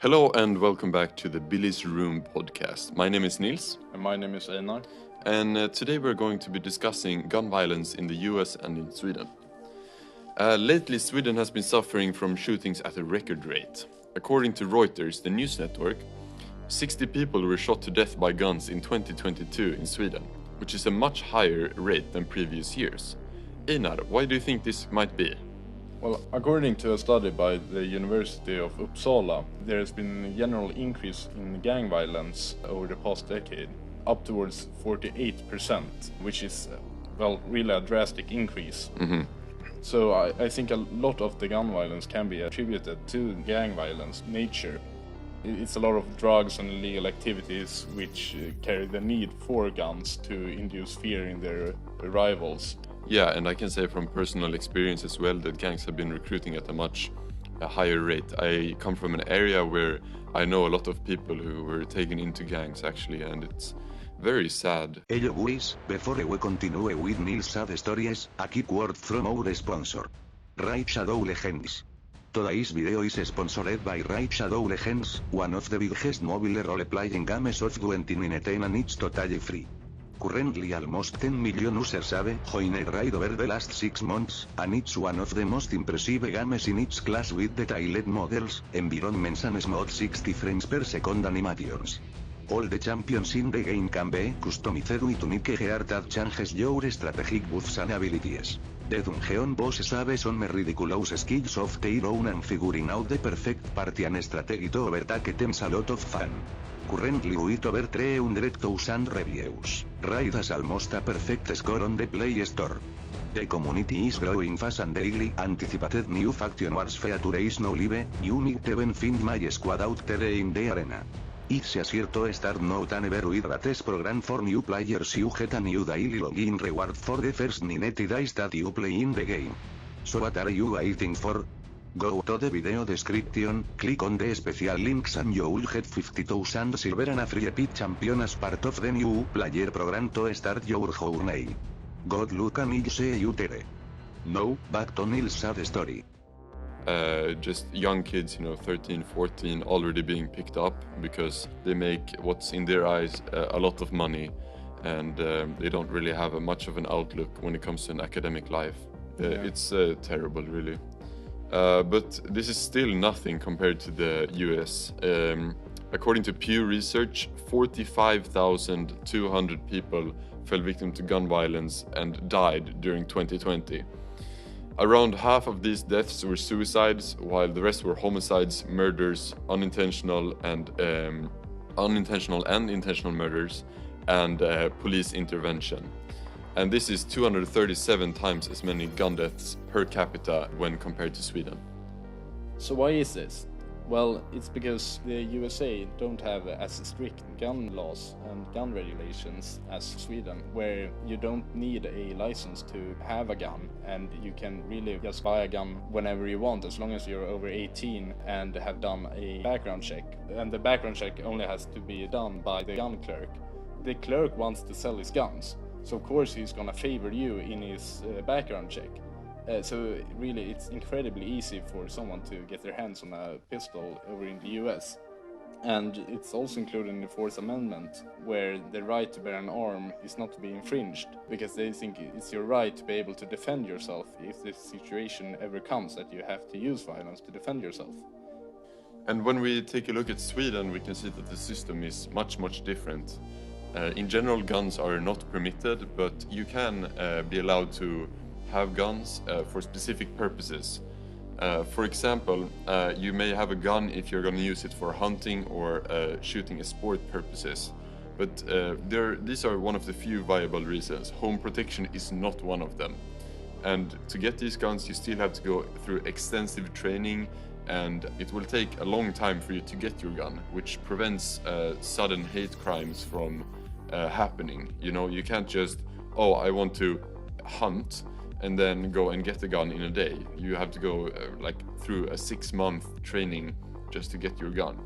Hello and welcome back to the Billy's Room podcast. My name is Nils. And my name is Einar. And today we're going to be discussing gun violence in the US and in Sweden. Lately, Sweden has been suffering from shootings at a record rate. According to Reuters, the news network, 60 people were shot to death by guns in 2022 in Sweden, which is a much higher rate than previous years. Einar, why do you think this might be? Well, according to a study by the University of Uppsala, there has been a general increase in gang violence over the past decade, up towards 48%, which is, really a drastic increase. Mm-hmm. So I think a lot of the gun violence can be attributed to gang violence nature. It's a lot of drugs and illegal activities which carry the need for guns to induce fear in their rivals. Yeah, and I can say from personal experience as well that gangs have been recruiting at a much higher rate. I come from an area where I know a lot of people who were taken into gangs actually, and it's very sad. Hello boys, before we continue with Nils' sad stories, a quick word from our sponsor, Raid Shadow Legends. Today's video is sponsored by Raid Shadow Legends, one of the biggest mobile role-playing games of 2019 and it's totally free. Currently almost 10 million users have joined Raid over the last 6 months, and it's one of the most impressive games in its class with detailed models, environments and smooth 60 frames per second animations. All the champions in the game can be customized with unique gear that changes your strategic buffs and abilities. The dungeon bosses have some ridiculous skills of their own and figuring out the perfect party and strategy to overtake them's a lot of fun. Currently with over 300,000 reviews, Raid has almost a perfect score on the Play Store. The community is growing fast and daily anticipated new faction wars features no live, you need to even find my squad out there in the arena. It's easier to start now than ever with Rates program for new players. You get a new daily login reward for the first 90 days that you play in the game. So what are you waiting for? Go to the video description, click on the special links and you'll get 50,000 silver and a free epic champion as part of the new player program to start your journey. Good luck and I'll see you there. Now, back to Nils' sad story. Just young kids, 13, 14, already being picked up because they make what's in their eyes a lot of money, and they don't really have much of an outlook when it comes to an academic life. It's terrible, really. But this is still nothing compared to the US. According to Pew Research, 45,200 people fell victim to gun violence and died during 2020. Around half of these deaths were suicides, while the rest were homicides, murders, unintentional and intentional murders, and police intervention. And this is 237 times as many gun deaths per capita when compared to Sweden. So why is this? Well, it's because the USA don't have as strict gun laws and gun regulations as Sweden, where you don't need a license to have a gun, and you can really just buy a gun whenever you want, as long as you're over 18 and have done a background check. And the background check only has to be done by the gun clerk. The clerk wants to sell his guns, so of course he's gonna favor you in his background check. So really it's incredibly easy for someone to get their hands on a pistol over in the US. And it's also included in the Fourth Amendment, where the right to bear an arm is not to be infringed, because they think it's your right to be able to defend yourself if the situation ever comes that you have to use violence to defend yourself. And when we take a look at Sweden, we can see that the system is much different. In general, guns are not permitted, but you can be allowed to have guns for specific purposes. For example, you may have a gun if you're going to use it for hunting or shooting sport purposes. But these are one of the few viable reasons. Home protection is not one of them. And to get these guns, you still have to go through extensive training and it will take a long time for you to get your gun, which prevents sudden hate crimes from happening. You know, you can't just, oh, I want to hunt and then go and get a gun in a day. You have to go like through a 6-month training just to get your gun.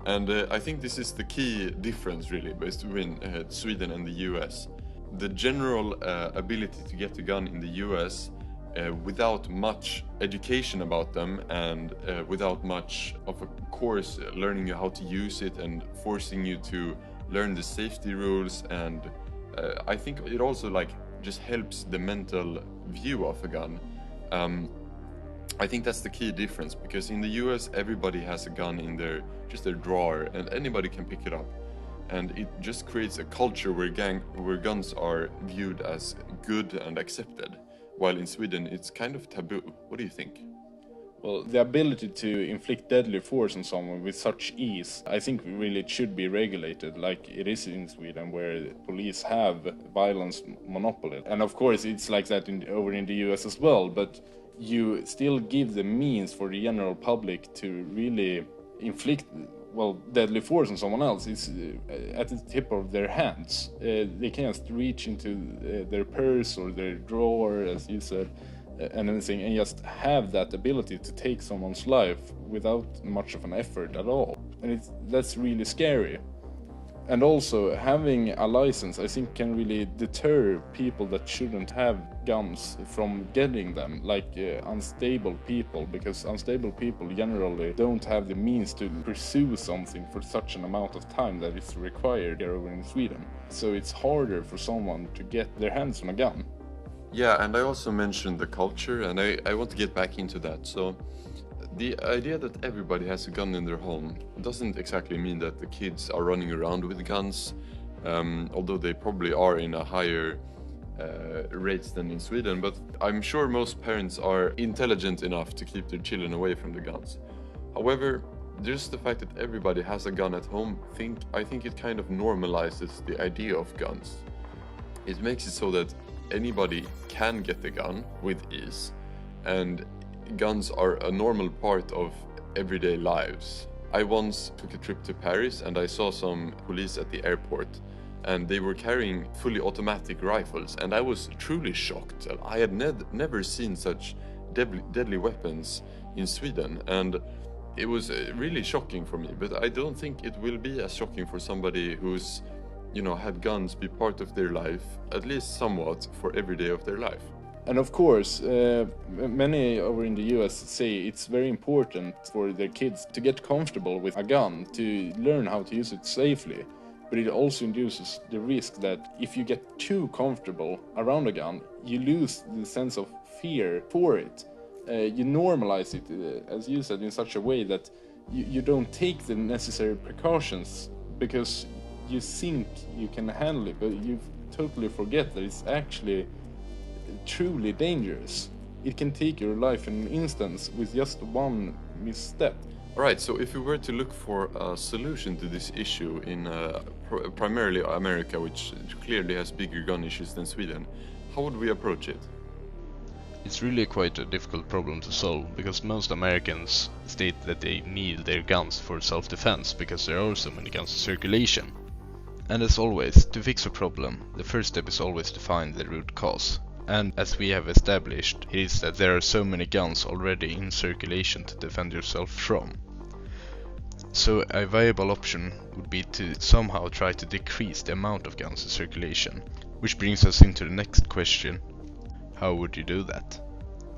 And I think this is the key difference really between Sweden and the US. The general ability to get a gun in the US without much education about them and without much of a course learning you how to use it and forcing you to learn the safety rules, and I think it also like just helps the mental view of a gun. I think that's the key difference, because in the US everybody has a gun in their drawer and anybody can pick it up, and it just creates a culture where guns are viewed as good and accepted, while in Sweden it's kind of taboo. What do you think? Well, the ability to inflict deadly force on someone with such ease, I think really it should be regulated like it is in Sweden, where police have violence monopoly. And of course it's like that over in the US as well, but you still give the means for the general public to really inflict, well, deadly force on someone else. It's at the tip of their hands. They can just reach into their purse or their drawer, as you said, and anything, and just have that ability to take someone's life without much of an effort at all. And that's really scary. And also, having a license, I think, can really deter people that shouldn't have guns from getting them, like unstable people, because unstable people generally don't have the means to pursue something for such an amount of time that is required here over in Sweden. So it's harder for someone to get their hands on a gun. Yeah, and I also mentioned the culture, and I want to get back into that. So the idea that everybody has a gun in their home doesn't exactly mean that the kids are running around with guns, although they probably are in a higher rates than in Sweden. But I'm sure most parents are intelligent enough to keep their children away from the guns. However, just the fact that everybody has a gun at home, I think it kind of normalizes the idea of guns. It makes it so that anybody can get the gun with ease, and guns are a normal part of everyday lives. I once took a trip to Paris and I saw some police at the airport, and they were carrying fully automatic rifles, and I was truly shocked. I had never seen such deadly weapons in Sweden, and it was really shocking for me. But I don't think it will be as shocking for somebody who's, had guns be part of their life, at least somewhat, for every day of their life. And of course, many over in the US say it's very important for their kids to get comfortable with a gun, to learn how to use it safely. But it also induces the risk that if you get too comfortable around a gun, you lose the sense of fear for it. You normalize it, as you said, in such a way that you don't take the necessary precautions because you think you can handle it, but you totally forget that it's actually truly dangerous. It can take your life in an instant with just one misstep. Alright, so if we were to look for a solution to this issue in primarily America, which clearly has bigger gun issues than Sweden, how would we approach it? It's really quite a difficult problem to solve, because most Americans state that they need their guns for self-defense because there are so many guns in circulation. And as always, to fix a problem, the first step is always to find the root cause. And as we have established, it is that there are so many guns already in circulation to defend yourself from. So a viable option would be to somehow try to decrease the amount of guns in circulation. Which brings us into the next question: how would you do that?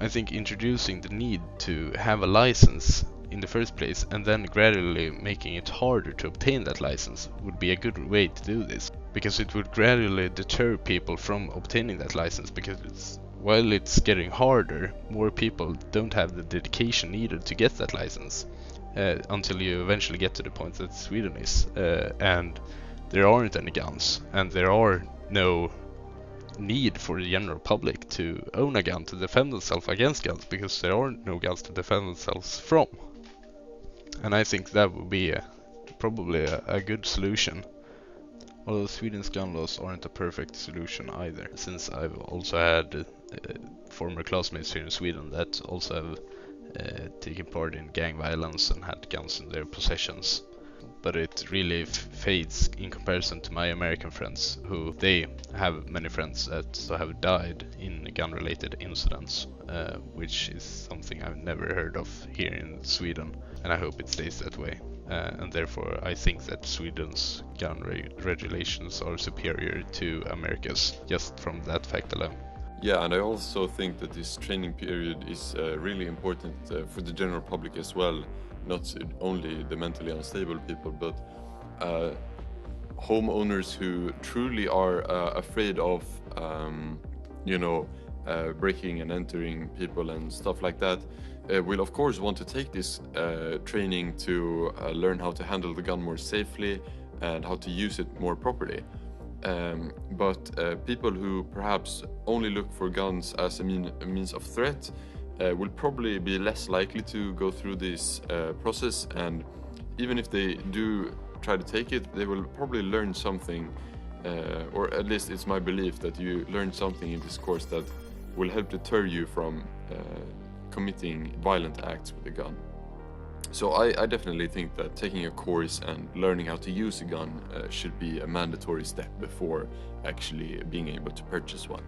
I think introducing the need to have a license in the first place and then gradually making it harder to obtain that license would be a good way to do this. Because it would gradually deter people from obtaining that license, because while it's getting harder, more people don't have the dedication needed to get that license until you eventually get to the point that Sweden is, and there aren't any guns, and there are no need for the general public to own a gun to defend themselves against guns, because there are no guns to defend themselves from. And I think that would be probably a good solution. Although Sweden's gun laws aren't a perfect solution either, since I've also had former classmates here in Sweden that also have taking part in gang violence and had guns in their possessions. But it really fades in comparison to my American friends, who they have many friends that have died in gun-related incidents, which is something I've never heard of here in Sweden, and I hope it stays that way. And therefore I think that Sweden's gun regulations are superior to America's, just from that fact alone. Yeah, and I also think that this training period is really important for the general public as well, not only the mentally unstable people, but homeowners who truly are afraid of, breaking and entering people and stuff like that. Will of course want to take this training to learn how to handle the gun more safely and how to use it more properly. But people who perhaps only look for guns as a means of threat will probably be less likely to go through this process, and even if they do try to take it, they will probably learn something, or at least it's my belief that you learn something in this course that will help deter you from committing violent acts with a gun. So I definitely think that taking a course and learning how to use a gun should be a mandatory step before actually being able to purchase one.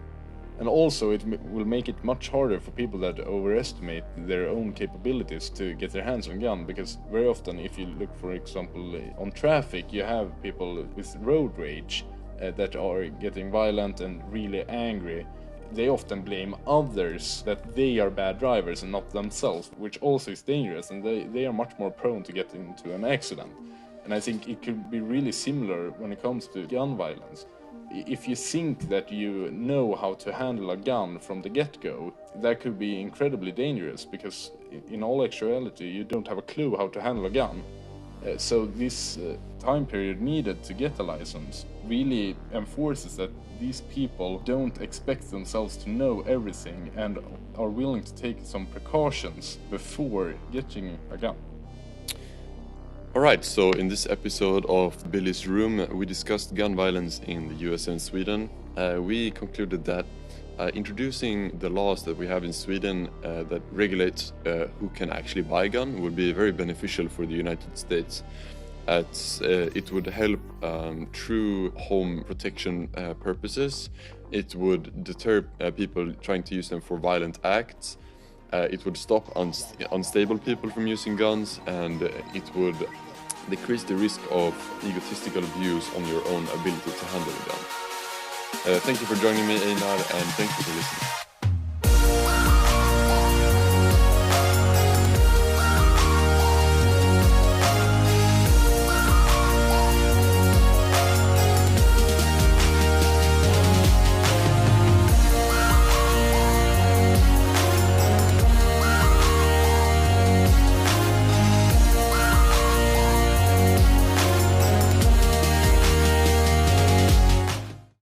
And also it will make it much harder for people that overestimate their own capabilities to get their hands on a gun, because very often if you look, for example, on traffic, you have people with road rage that are getting violent and really angry. They often blame others that they are bad drivers and not themselves, which also is dangerous, and they are much more prone to get into an accident. And I think it could be really similar when it comes to gun violence. If you think that you know how to handle a gun from the get-go, that could be incredibly dangerous, because in all actuality you don't have a clue how to handle a gun. So this time period needed to get a license really enforces that these people don't expect themselves to know everything and are willing to take some precautions before getting a gun. Alright, so in this episode of Billy's Room, we discussed gun violence in the US and Sweden. We concluded that introducing the laws that we have in Sweden that regulate who can actually buy a gun would be very beneficial for the United States, as it would help true home protection purposes. It would deter people trying to use them for violent acts. It would stop unstable people from using guns, and it would decrease the risk of egotistical views on your own ability to handle a gun. Thank you for joining me, Einar, and thank you for listening.